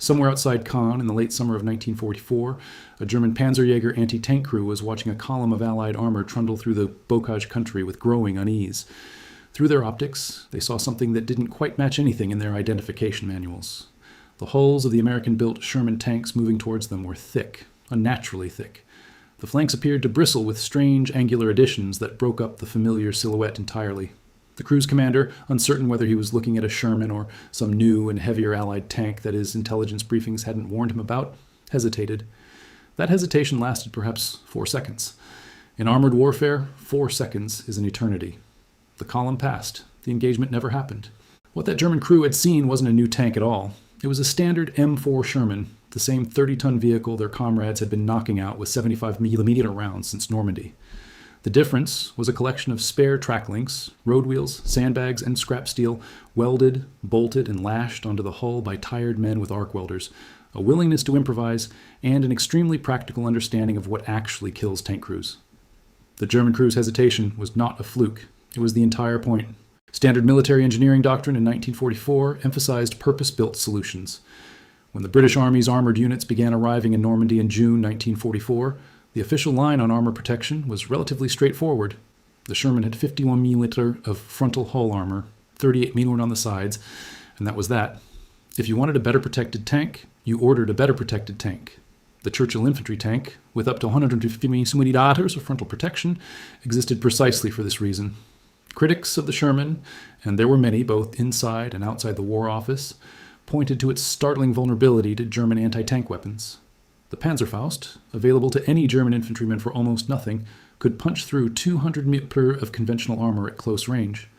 Somewhere outside Caen in the late summer of 1944, a German Panzerjäger anti-tank crew was watching a column of Allied armor trundle through the bocage country with growing unease. Through their optics, they saw something that didn't quite match anything in their identification manuals. The hulls of the American-built Sherman tanks moving towards them were thick, unnaturally thick. The flanks appeared to bristle with strange angular additions that broke up the familiar silhouette entirely. The crew's commander, uncertain whether he was looking at a Sherman or some new and heavier Allied tank that his intelligence briefings hadn't warned him about, hesitated. That hesitation lasted perhaps 4 seconds. In armored warfare, 4 seconds is an eternity. The column passed. The engagement never happened. What that German crew had seen wasn't a new tank at all. It was a standard M4 Sherman, the same 30-ton vehicle their comrades had been knocking out with 75mm rounds since Normandy. The difference was a collection of spare track links, road wheels, sandbags, and scrap steel, welded, bolted, and lashed onto the hull by tired men with arc welders, a willingness to improvise, and an extremely practical understanding of what actually kills tank crews. The German crew's hesitation was not a fluke. It was the entire point. Standard military engineering doctrine in 1944 emphasized purpose-built solutions. When the British Army's armored units began arriving in Normandy in June 1944, the official line on armor protection was relatively straightforward. The Sherman had 51mm of frontal hull armor, 38mm on the sides, and that was that. If you wanted a better protected tank, you ordered a better protected tank. The Churchill infantry tank, with up to 150mm of frontal protection, existed precisely for this reason. Critics of the Sherman, and there were many both inside and outside the War Office, pointed to its startling vulnerability to German anti-tank weapons. The Panzerfaust, available to any German infantryman for almost nothing, could punch through 200mm of conventional armor at close range.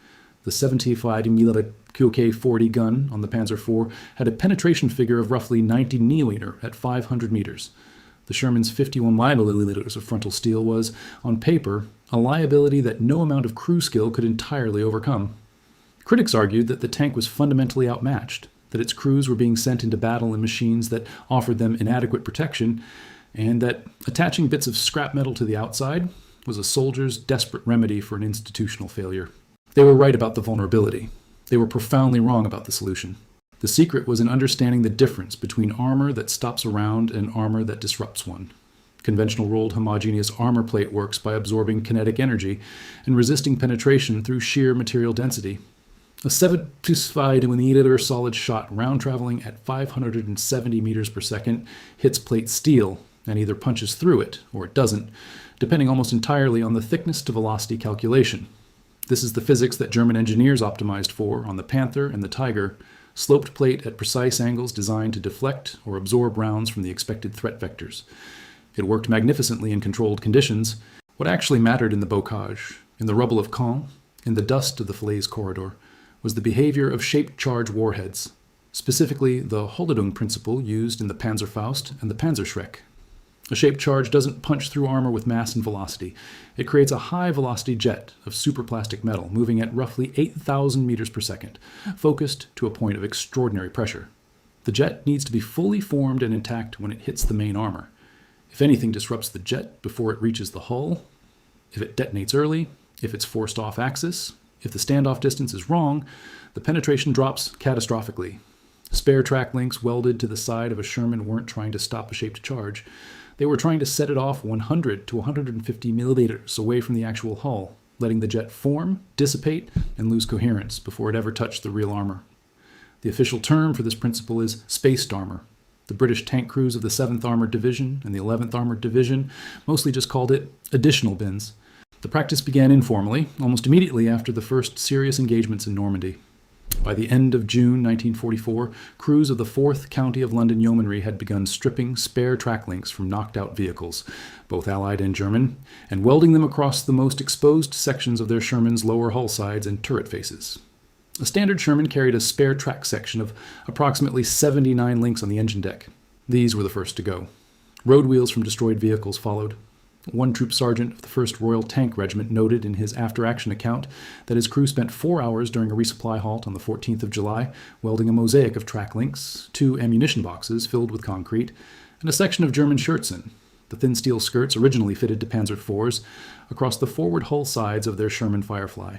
The 75mm QK-40 gun on the Panzer IV had a penetration figure of roughly 90mm at 500 meters. The Sherman's 51mm of frontal steel was, on paper, a liability that no amount of crew skill could entirely overcome. Critics argued that the tank was fundamentally outmatched, that its crews were being sent into battle in machines that offered them inadequate protection, and that attaching bits of scrap metal to the outside was a soldier's desperate remedy for an institutional failure. They were right about the vulnerability. They were profoundly wrong about the solution. The secret was in understanding the difference between armor that stops around and armor that disrupts one. Conventional rolled homogeneous armor plate works by absorbing kinetic energy and resisting penetration through sheer material density. A 75mm solid shot round-traveling at 570 meters per second hits plate steel and either punches through it or it doesn't, depending almost entirely on the thickness-to-velocity calculation. This is the physics that German engineers optimized for on the Panther and the Tiger, sloped plate at precise angles designed to deflect or absorb rounds from the expected threat vectors. It worked magnificently in controlled conditions. What actually mattered in the bocage, in the rubble of Caen, in the dust of the Falaise corridor, was the behavior of shaped charge warheads, specifically the Hollendung principle used in the Panzerfaust and the Panzerschreck. A shaped charge doesn't punch through armor with mass and velocity. It creates a high-velocity jet of superplastic metal moving at roughly 8,000 meters per second, focused to a point of extraordinary pressure. The jet needs to be fully formed and intact when it hits the main armor. If anything disrupts the jet before it reaches the hull, if it detonates early, if it's forced off axis, if the standoff distance is wrong, the penetration drops catastrophically. Spare track links welded to the side of a Sherman weren't trying to stop a shaped charge. They were trying to set it off 100 to 150 milliliters away from the actual hull, letting the jet form, dissipate, and lose coherence before it ever touched the real armor. The official term for this principle is spaced armor. The British tank crews of the 7th Armored Division and the 11th Armored Division mostly just called it additional bins. The practice began informally, almost immediately after the first serious engagements in Normandy. By the end of June 1944, crews of the 4th County of London Yeomanry had begun stripping spare track links from knocked-out vehicles, both Allied and German, and welding them across the most exposed sections of their Sherman's lower hull sides and turret faces. A standard Sherman carried a spare track section of approximately 79 links on the engine deck. These were the first to go. Road wheels from destroyed vehicles followed. One troop sergeant of the 1st Royal Tank Regiment noted in his after-action account that his crew spent 4 hours during a resupply halt on the 14th of July welding a mosaic of track links, 2 ammunition boxes filled with concrete, and a section of German Schürzen, the thin steel skirts originally fitted to Panzer IVs, across the forward hull sides of their Sherman Firefly.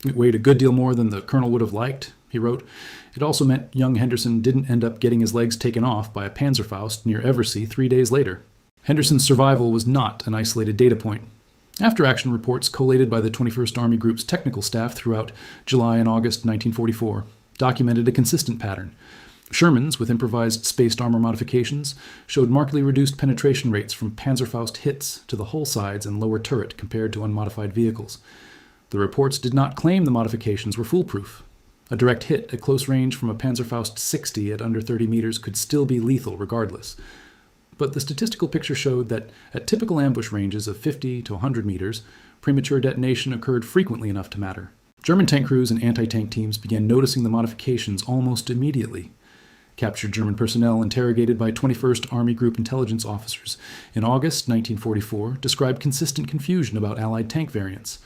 It weighed a good deal more than the colonel would have liked, he wrote. It also meant young Henderson didn't end up getting his legs taken off by a Panzerfaust near Eversea 3 days later. Henderson's survival was not an isolated data point. After-action reports collated by the 21st Army Group's technical staff throughout July and August 1944 documented a consistent pattern. Shermans, with improvised spaced armor modifications, showed markedly reduced penetration rates from Panzerfaust hits to the hull sides and lower turret compared to unmodified vehicles. The reports did not claim the modifications were foolproof. A direct hit at close range from a Panzerfaust 60 at under 30 meters could still be lethal regardless. But the statistical picture showed that at typical ambush ranges of 50 to 100 meters, premature detonation occurred frequently enough to matter. German tank crews and anti-tank teams began noticing the modifications almost immediately. Captured German personnel interrogated by 21st Army Group intelligence officers in August 1944 described consistent confusion about Allied tank variants.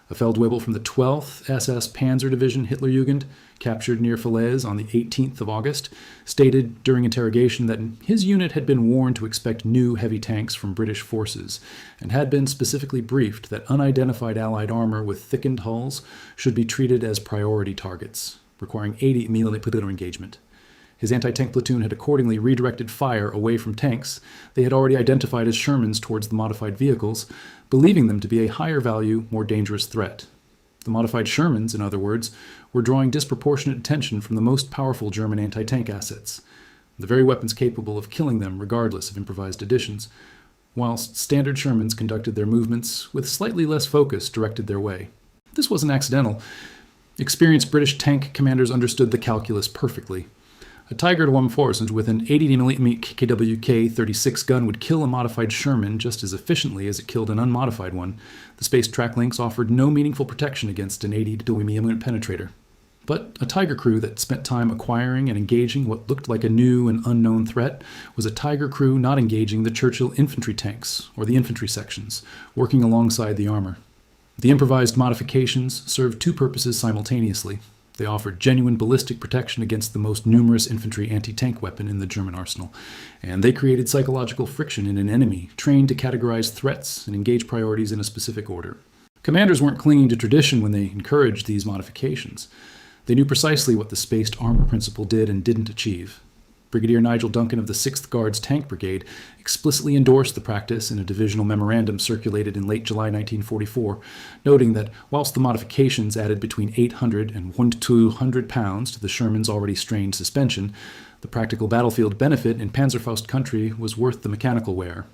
A Feldwebel from the 12th SS Panzer Division Hitlerjugend, captured near Falaise on the 18th of August, stated during interrogation that his unit had been warned to expect new heavy tanks from British forces and had been specifically briefed that unidentified Allied armor with thickened hulls should be treated as priority targets, requiring 80 mm engagement. His anti-tank platoon had accordingly redirected fire away from tanks they had already identified as Shermans towards the modified vehicles, believing them to be a higher value, more dangerous threat. The modified Shermans, in other words, were drawing disproportionate attention from the most powerful German anti-tank assets, the very weapons capable of killing them regardless of improvised additions, whilst standard Shermans conducted their movements with slightly less focus directed their way. This wasn't accidental. Experienced British tank commanders understood the calculus perfectly. A Tiger 140 with an 80mm KWK 36 gun would kill a modified Sherman just as efficiently as it killed an unmodified one. The spaced track links offered no meaningful protection against an 80mm penetrator. But a Tiger crew that spent time acquiring and engaging what looked like a new and unknown threat was a Tiger crew not engaging the Churchill infantry tanks or the infantry sections, working alongside the armor. The improvised modifications served two purposes simultaneously. They offered genuine ballistic protection against the most numerous infantry anti-tank weapon in the German arsenal, and they created psychological friction in an enemy trained to categorize threats and engage priorities in a specific order. Commanders weren't clinging to tradition when they encouraged these modifications. They knew precisely what the spaced armor principle did and didn't achieve. Brigadier Nigel Duncan of the 6th Guards Tank Brigade explicitly endorsed the practice in a divisional memorandum circulated in late July 1944, noting that whilst the modifications added between 800 and 100 to 200 pounds to the Sherman's already strained suspension, the practical battlefield benefit in Panzerfaust country was worth the mechanical wear.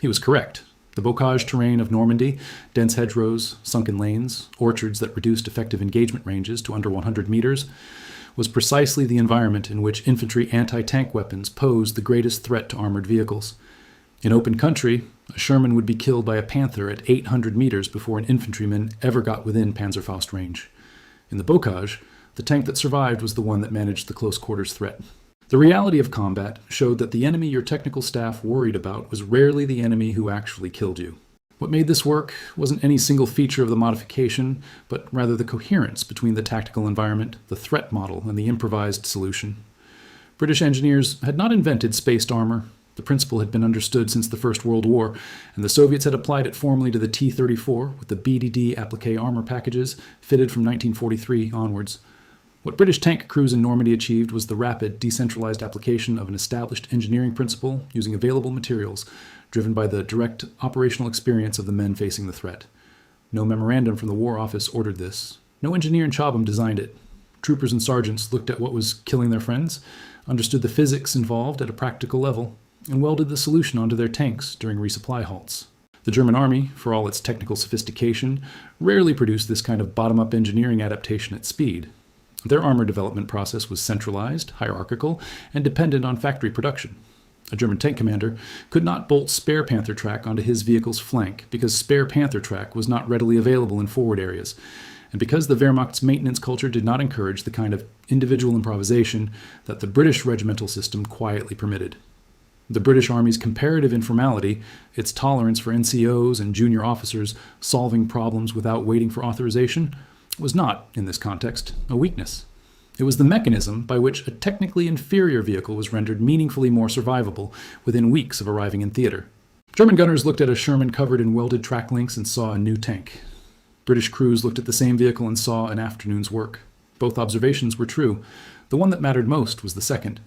He was correct. The bocage terrain of Normandy, dense hedgerows, sunken lanes, orchards that reduced effective engagement ranges to under 100 meters, was precisely the environment in which infantry anti-tank weapons posed the greatest threat to armored vehicles. In open country, a Sherman would be killed by a Panther at 800 meters before an infantryman ever got within Panzerfaust range. In the bocage, the tank that survived was the one that managed the close quarters threat. The reality of combat showed that the enemy your technical staff worried about was rarely the enemy who actually killed you. What made this work wasn't any single feature of the modification, but rather the coherence between the tactical environment, the threat model, and the improvised solution. British engineers had not invented spaced armor. The principle had been understood since the First World War, and the Soviets had applied it formally to the T-34 with the BDD applique armor packages fitted from 1943 onwards. What British tank crews in Normandy achieved was the rapid, decentralized application of an established engineering principle using available materials, driven by the direct operational experience of the men facing the threat. No memorandum from the War Office ordered this. No engineer in Chobham designed it. Troopers and sergeants looked at what was killing their friends, understood the physics involved at a practical level, and welded the solution onto their tanks during resupply halts. The German army, for all its technical sophistication, rarely produced this kind of bottom-up engineering adaptation at speed. Their armor development process was centralized, hierarchical, and dependent on factory production. A German tank commander could not bolt spare Panther track onto his vehicle's flank because spare Panther track was not readily available in forward areas, and because the Wehrmacht's maintenance culture did not encourage the kind of individual improvisation that the British regimental system quietly permitted. The British Army's comparative informality, its tolerance for NCOs and junior officers solving problems without waiting for authorization, was not, in this context, a weakness. It was the mechanism by which a technically inferior vehicle was rendered meaningfully more survivable within weeks of arriving in theater. German gunners looked at a Sherman covered in welded track links and saw a new tank. British crews looked at the same vehicle and saw an afternoon's work. Both observations were true. The one that mattered most was the second.